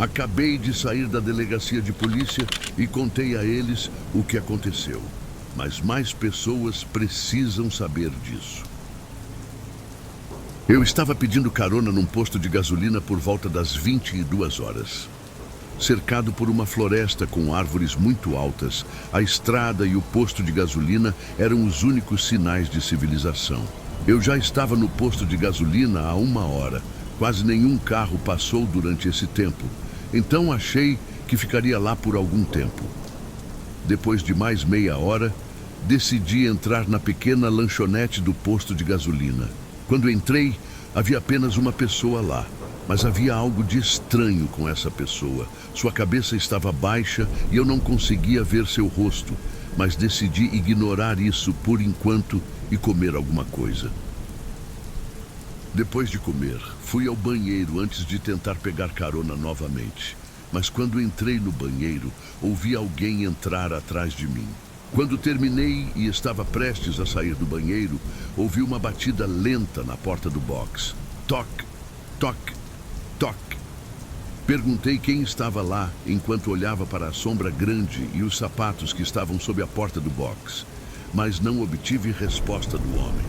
Acabei de sair da delegacia de polícia e contei a eles o que aconteceu. Mas mais pessoas precisam saber disso. Eu estava pedindo carona num posto de gasolina por volta das 22 horas. Cercado por uma floresta com árvores muito altas, a estrada e o posto de gasolina eram os únicos sinais de civilização. Eu já estava no posto de gasolina há 1 hora. Quase nenhum carro passou durante esse tempo. Então achei que ficaria lá por algum tempo. Depois de mais meia hora, decidi entrar na pequena lanchonete do posto de gasolina. Quando entrei, havia apenas uma pessoa lá, mas havia algo de estranho com essa pessoa. Sua cabeça estava baixa e eu não conseguia ver seu rosto, mas decidi ignorar isso por enquanto e comer alguma coisa. Depois de comer, fui ao banheiro antes de tentar pegar carona novamente. Mas quando entrei no banheiro, ouvi alguém entrar atrás de mim. Quando terminei e estava prestes a sair do banheiro, ouvi uma batida lenta na porta do box. Toque, toque, toque. Perguntei quem estava lá enquanto olhava para a sombra grande e os sapatos que estavam sob a porta do box. Mas não obtive resposta do homem.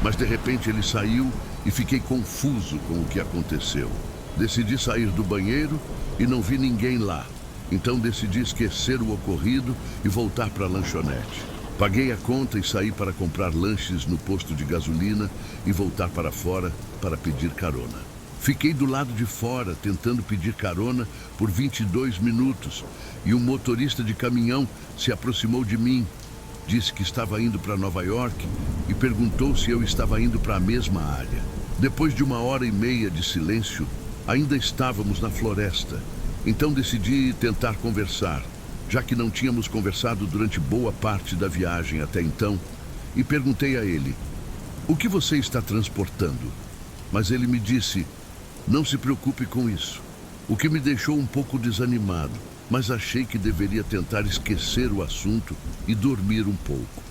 Mas de repente ele saiu e fiquei confuso com o que aconteceu. Decidi sair do banheiro e não vi ninguém lá. Então decidi esquecer o ocorrido e voltar para a lanchonete. Paguei a conta e saí para comprar lanches no posto de gasolina e voltar para fora para pedir carona. Fiquei do lado de fora tentando pedir carona por 22 minutos e um motorista de caminhão se aproximou de mim. Disse que estava indo para Nova York e perguntou se eu estava indo para a mesma área. Depois de 1 hora e meia de silêncio, ainda estávamos na floresta. Então decidi tentar conversar, já que não tínhamos conversado durante boa parte da viagem até então, e perguntei a ele: "O que você está transportando?" Mas ele me disse: "Não se preocupe com isso", o que me deixou um pouco desanimado, mas achei que deveria tentar esquecer o assunto e dormir um pouco.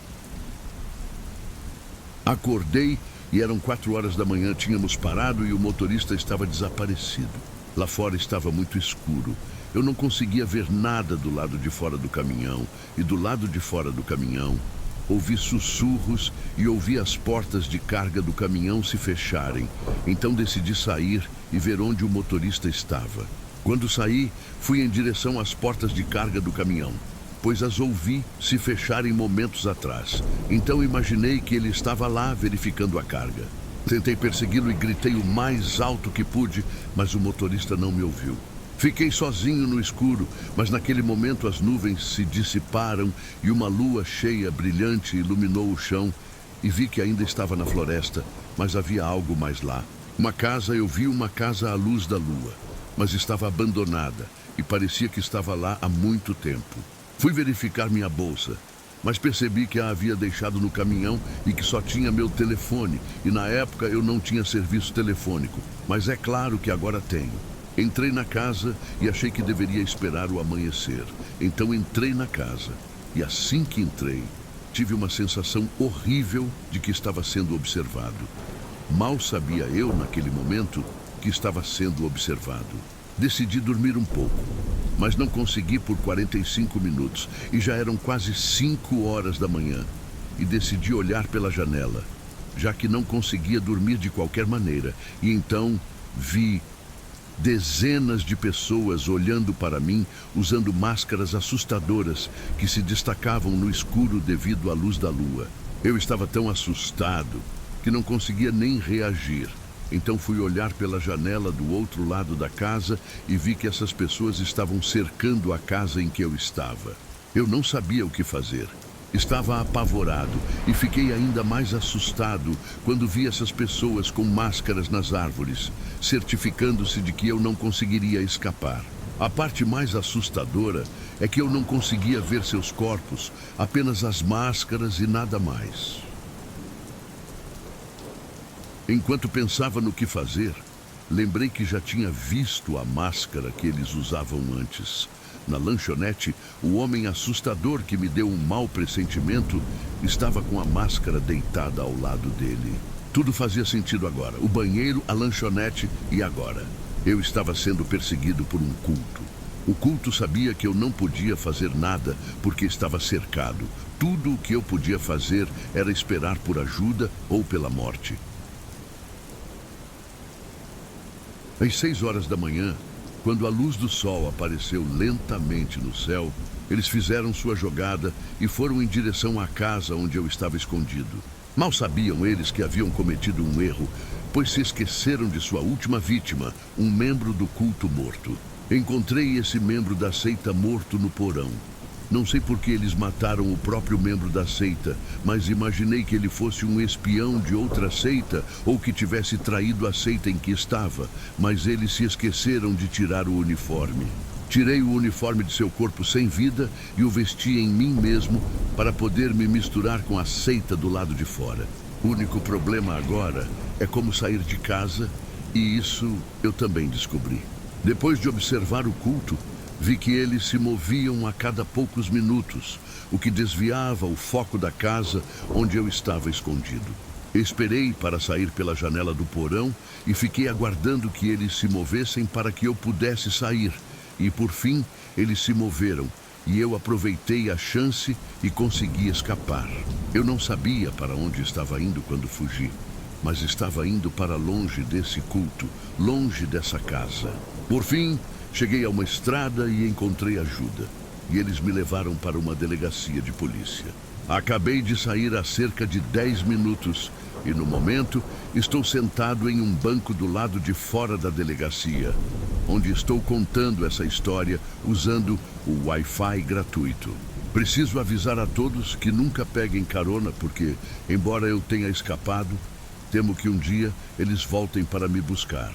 Acordei e eram 4 horas da manhã, tínhamos parado e o motorista estava desaparecido. Lá fora estava muito escuro. Eu não conseguia ver nada do lado de fora do caminhão, e do lado de fora do caminhão ouvi sussurros e ouvi as portas de carga do caminhão se fecharem. Então decidi sair e ver onde o motorista estava. Quando saí, fui em direção às portas de carga do caminhão, pois as ouvi se fecharem momentos atrás. Então imaginei que ele estava lá verificando a carga. Tentei persegui-lo e gritei o mais alto que pude, mas o motorista não me ouviu. Fiquei sozinho no escuro, mas naquele momento as nuvens se dissiparam e uma lua cheia, brilhante, iluminou o chão e vi que ainda estava na floresta, mas havia algo mais lá. Eu vi uma casa à luz da lua, mas estava abandonada e parecia que estava lá há muito tempo. Fui verificar minha bolsa, mas percebi que a havia deixado no caminhão e que só tinha meu telefone, e na época eu não tinha serviço telefônico, mas é claro que agora tenho. Entrei na casa e achei que deveria esperar o amanhecer. Então entrei na casa, e assim que entrei, tive uma sensação horrível de que estava sendo observado. Mal sabia eu, naquele momento, que estava sendo observado. Decidi dormir um pouco, mas não consegui por 45 minutos e já eram quase 5 horas da manhã. E decidi olhar pela janela, já que não conseguia dormir de qualquer maneira. E então vi dezenas de pessoas olhando para mim, usando máscaras assustadoras que se destacavam no escuro devido à luz da lua. Eu estava tão assustado que não conseguia nem reagir. Então fui olhar pela janela do outro lado da casa e vi que essas pessoas estavam cercando a casa em que eu estava. Eu não sabia o que fazer. Estava apavorado e fiquei ainda mais assustado quando vi essas pessoas com máscaras nas árvores, certificando-se de que eu não conseguiria escapar. A parte mais assustadora é que eu não conseguia ver seus corpos, apenas as máscaras e nada mais. Enquanto pensava no que fazer, lembrei que já tinha visto a máscara que eles usavam antes. Na lanchonete, o homem assustador que me deu um mau pressentimento estava com a máscara deitada ao lado dele. Tudo fazia sentido agora. O banheiro, a lanchonete e agora. Eu estava sendo perseguido por um culto. O culto sabia que eu não podia fazer nada porque estava cercado. Tudo o que eu podia fazer era esperar por ajuda ou pela morte. Às 6 horas da manhã, quando a luz do sol apareceu lentamente no céu, eles fizeram sua jogada e foram em direção à casa onde eu estava escondido. Mal sabiam eles que haviam cometido um erro, pois se esqueceram de sua última vítima, um membro do culto morto. Encontrei esse membro da seita morto no porão. Não sei por que eles mataram o próprio membro da seita, mas imaginei que ele fosse um espião de outra seita ou que tivesse traído a seita em que estava, mas eles se esqueceram de tirar o uniforme. Tirei o uniforme de seu corpo sem vida e o vesti em mim mesmo para poder me misturar com a seita do lado de fora. O único problema agora é como sair de casa, e isso eu também descobri. Depois de observar o culto, vi que eles se moviam a cada poucos minutos, o que desviava o foco da casa onde eu estava escondido. Esperei para sair pela janela do porão e fiquei aguardando que eles se movessem para que eu pudesse sair. E por fim, eles se moveram e eu aproveitei a chance e consegui escapar. Eu não sabia para onde estava indo quando fugi, mas estava indo para longe desse culto, longe dessa casa. Por fim, cheguei a uma estrada e encontrei ajuda, e eles me levaram para uma delegacia de polícia. Acabei de sair há cerca de 10 minutos e, no momento, estou sentado em um banco do lado de fora da delegacia, onde estou contando essa história usando o Wi-Fi gratuito. Preciso avisar a todos que nunca peguem carona porque, embora eu tenha escapado, temo que um dia eles voltem para me buscar.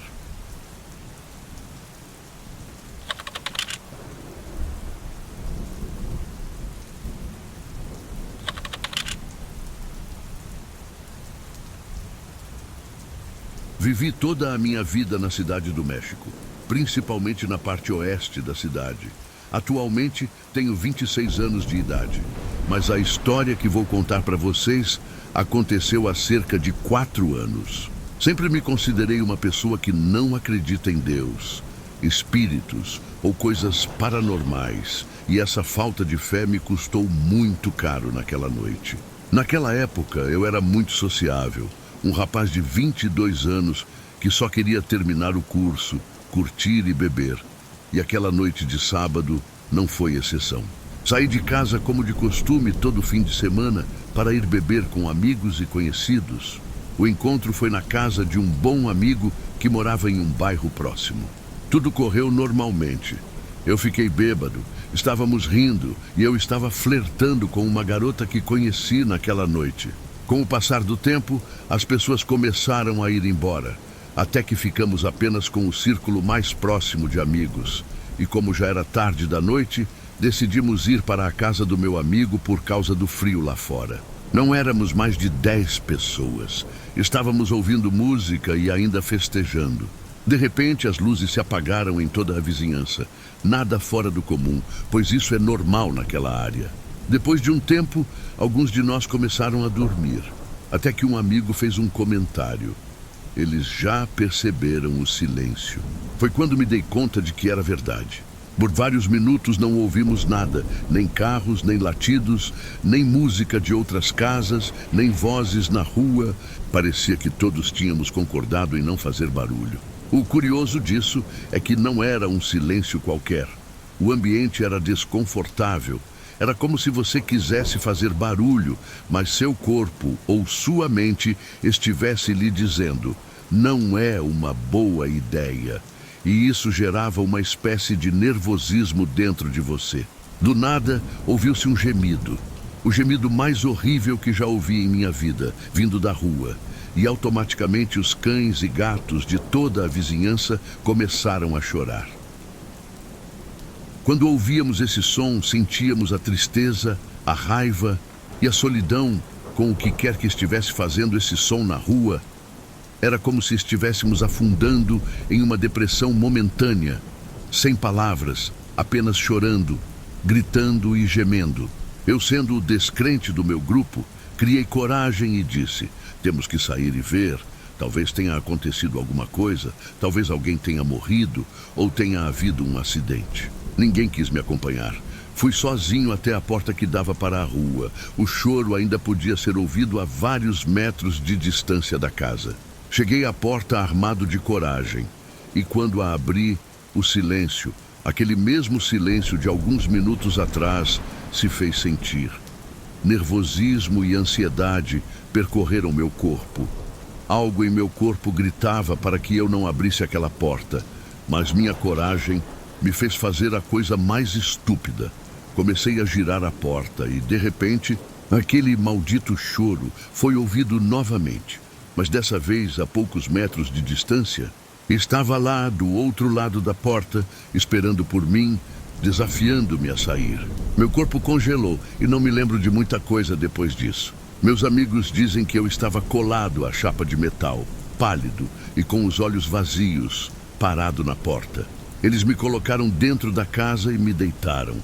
Vivi toda a minha vida na Cidade do México, principalmente na parte oeste da cidade. Atualmente tenho 26 anos de idade, mas a história que vou contar para vocês aconteceu há cerca de 4 anos. Sempre me considerei uma pessoa que não acredita em Deus, espíritos ou coisas paranormais, e essa falta de fé me custou muito caro naquela noite. Naquela época eu era muito sociável, um rapaz de 22 anos que só queria terminar o curso, curtir e beber. E aquela noite de sábado não foi exceção. Saí de casa como de costume todo fim de semana para ir beber com amigos e conhecidos. O encontro foi na casa de um bom amigo que morava em um bairro próximo. Tudo correu normalmente. Eu fiquei bêbado, estávamos rindo e eu estava flertando com uma garota que conheci naquela noite. Com o passar do tempo, as pessoas começaram a ir embora, até que ficamos apenas com o círculo mais próximo de amigos. E como já era tarde da noite, decidimos ir para a casa do meu amigo por causa do frio lá fora. Não éramos mais de 10 pessoas. Estávamos ouvindo música e ainda festejando. De repente, as luzes se apagaram em toda a vizinhança. Nada fora do comum, pois isso é normal naquela área. Depois de um tempo, alguns de nós começaram a dormir, até que um amigo fez um comentário. Eles já perceberam o silêncio. Foi quando me dei conta de que era verdade. Por vários minutos não ouvimos nada, nem carros, nem latidos, nem música de outras casas, nem vozes na rua. Parecia que todos tínhamos concordado em não fazer barulho. O curioso disso é que não era um silêncio qualquer. O ambiente era desconfortável. Era como se você quisesse fazer barulho, mas seu corpo ou sua mente estivesse lhe dizendo: não é uma boa ideia. E isso gerava uma espécie de nervosismo dentro de você. Do nada, ouviu-se um gemido. O gemido mais horrível que já ouvi em minha vida, vindo da rua. E automaticamente os cães e gatos de toda a vizinhança começaram a chorar. Quando ouvíamos esse som, sentíamos a tristeza, a raiva e a solidão com o que quer que estivesse fazendo esse som na rua. Era como se estivéssemos afundando em uma depressão momentânea, sem palavras, apenas chorando, gritando e gemendo. Eu, sendo o descrente do meu grupo, criei coragem e disse: temos que sair e ver. Talvez tenha acontecido alguma coisa, talvez alguém tenha morrido ou tenha havido um acidente. Ninguém quis me acompanhar. Fui sozinho até a porta que dava para a rua. O choro ainda podia ser ouvido a vários metros de distância da casa. Cheguei à porta armado de coragem. E quando a abri, o silêncio, aquele mesmo silêncio de alguns minutos atrás, se fez sentir. Nervosismo e ansiedade percorreram meu corpo. Algo em meu corpo gritava para que eu não abrisse aquela porta, mas minha coragem me fez fazer a coisa mais estúpida. Comecei a girar a porta e, de repente, aquele maldito choro foi ouvido novamente. Mas dessa vez, a poucos metros de distância, estava lá do outro lado da porta, esperando por mim, desafiando-me a sair. Meu corpo congelou e não me lembro de muita coisa depois disso. Meus amigos dizem que eu estava colado à chapa de metal, pálido e com os olhos vazios, parado na porta. Eles me colocaram dentro da casa e me deitaram,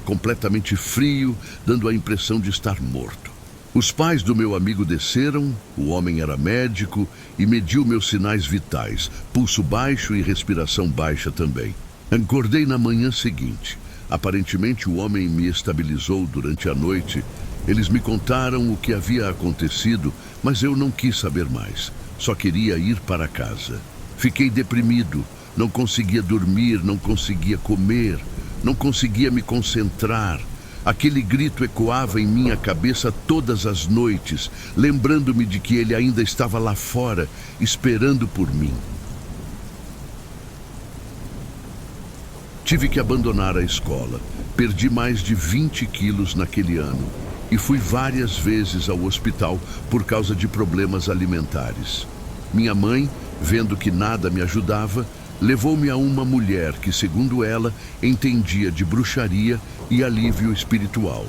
completamente frio, dando a impressão de estar morto. Os pais do meu amigo desceram, o homem era médico e mediu meus sinais vitais, pulso baixo e respiração baixa também. Acordei na manhã seguinte. Aparentemente o homem me estabilizou durante a noite. Eles me contaram o que havia acontecido, mas eu não quis saber mais. Só queria ir para casa. Fiquei deprimido, não conseguia dormir, não conseguia comer, não conseguia me concentrar. Aquele grito ecoava em minha cabeça todas as noites, lembrando-me de que ele ainda estava lá fora, esperando por mim. Tive que abandonar a escola. Perdi mais de 20 quilos naquele ano e fui várias vezes ao hospital por causa de problemas alimentares. Minha mãe, vendo que nada me ajudava, levou-me a uma mulher que, segundo ela, entendia de bruxaria e alívio espiritual.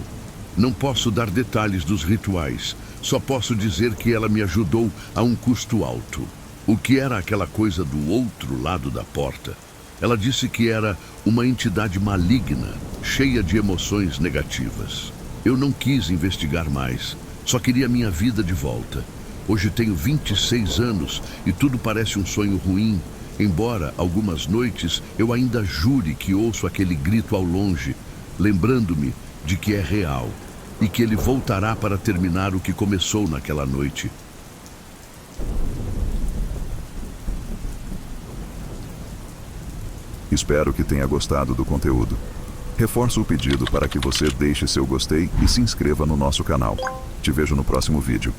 Não posso dar detalhes dos rituais, só posso dizer que ela me ajudou a um custo alto. O que era aquela coisa do outro lado da porta? Ela disse que era uma entidade maligna, cheia de emoções negativas. Eu não quis investigar mais, só queria minha vida de volta. Hoje tenho 26 anos e tudo parece um sonho ruim, embora algumas noites eu ainda jure que ouço aquele grito ao longe, lembrando-me de que é real e que ele voltará para terminar o que começou naquela noite. Espero que tenha gostado do conteúdo. Reforço o pedido para que você deixe seu gostei e se inscreva no nosso canal. Te vejo no próximo vídeo.